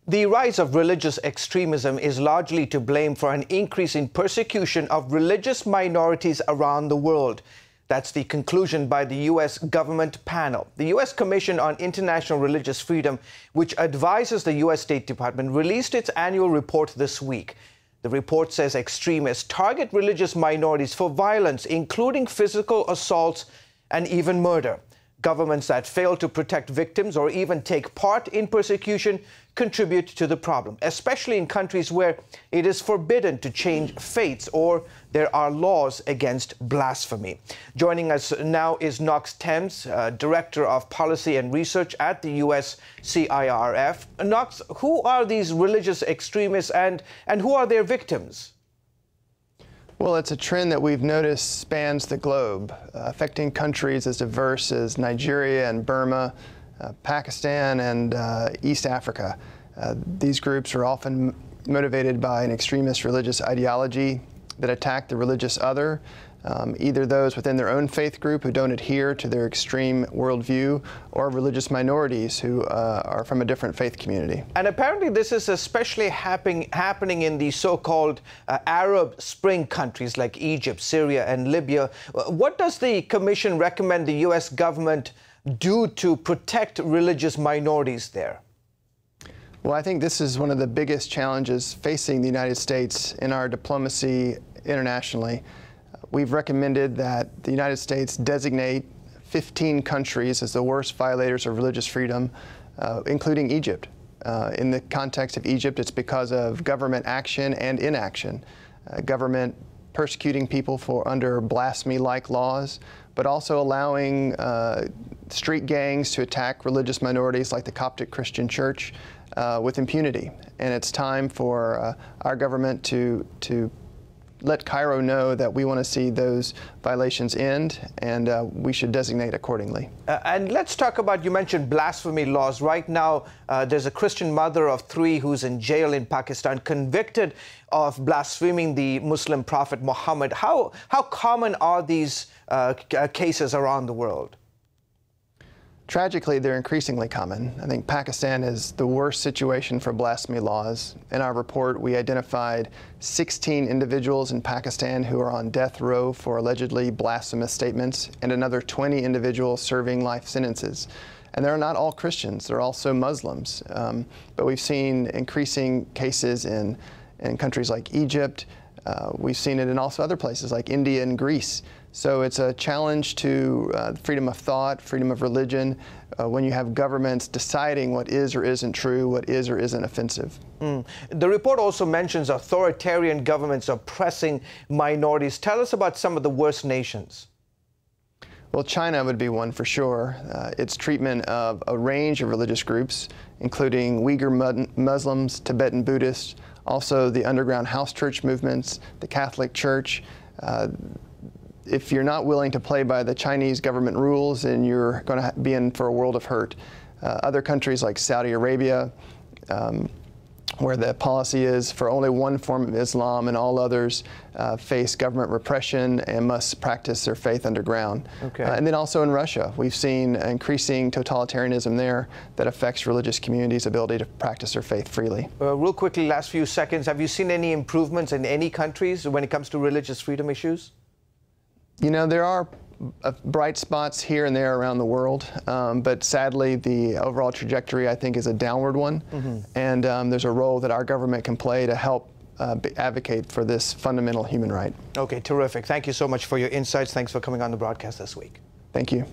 The rise of religious extremism is largely to blame for an increase in persecution of religious minorities around the world. That's the conclusion by the U.S. government panel. The U.S. Commission on International Religious Freedom, which advises the U.S. State Department, released its annual report this week. The report says extremists target religious minorities for violence, including physical assaults and even murder. Governments that fail to protect victims or even take part in persecution contribute to the problem, especially in countries where it is forbidden to change faiths or there are laws against blasphemy. Joining us now is Knox Thames, Director of Policy and Research at the U.S. CIRF. Knox, who are these religious extremists and who are their victims? Well, it's a trend that we've noticed spans the globe, affecting countries as diverse as Nigeria and Burma, Pakistan and East Africa. These groups are often motivated by an extremist religious ideology that attack the religious other, either those within their own faith group who don't adhere to their extreme worldview, or religious minorities who are from a different faith community. And apparently this is especially happening in the so-called Arab Spring countries like Egypt, Syria, and Libya. What does the Commission recommend the U.S. government do to protect religious minorities there? Well, I think this is one of the biggest challenges facing the United States in our diplomacy internationally. We've recommended that the United States designate 15 countries as the worst violators of religious freedom, including Egypt. In the context of Egypt, it's because of government action and inaction. Government persecuting people under blasphemy-like laws, but also allowing street gangs to attack religious minorities like the Coptic Christian Church with impunity. And it's time for our government to let Cairo know that we want to see those violations end, and we should designate accordingly. And let's talk about, you mentioned blasphemy laws. Right now, there's a Christian mother of 3 who's in jail in Pakistan, convicted of blaspheming the Muslim prophet Muhammad. How common are these cases around the world? Tragically, they're increasingly common. I think Pakistan is the worst situation for blasphemy laws. In our report, we identified 16 individuals in Pakistan who are on death row for allegedly blasphemous statements, and another 20 individuals serving life sentences. And they're not all Christians, they're also Muslims. But we've seen increasing cases in countries like Egypt. We've seen it in also other places like India and Greece. So it's a challenge to freedom of thought, freedom of religion, when you have governments deciding what is or isn't true, what is or isn't offensive. The report also mentions authoritarian governments oppressing minorities. Tell us about some of the worst nations. Well, China would be one for sure. Its treatment of a range of religious groups, including Uyghur Muslims, Tibetan Buddhists, also the underground house church movements, the Catholic Church. If you're not willing to play by the Chinese government rules, then you're going to be in for a world of hurt. Other countries like Saudi Arabia, where the policy is for only one form of Islam and all others face government repression and must practice their faith underground. Okay. And then also in Russia, we've seen increasing totalitarianism there that affects religious communities' ability to practice their faith freely. Real quickly, last few seconds, have you seen any improvements in any countries when it comes to religious freedom issues? You know, there are bright spots here and there around the world, but sadly the overall trajectory, I think, is a downward one. And there's a role that our government can play to help advocate for this fundamental human right. Okay, terrific. Thank you so much for your insights. Thanks for coming on the broadcast this week. Thank you.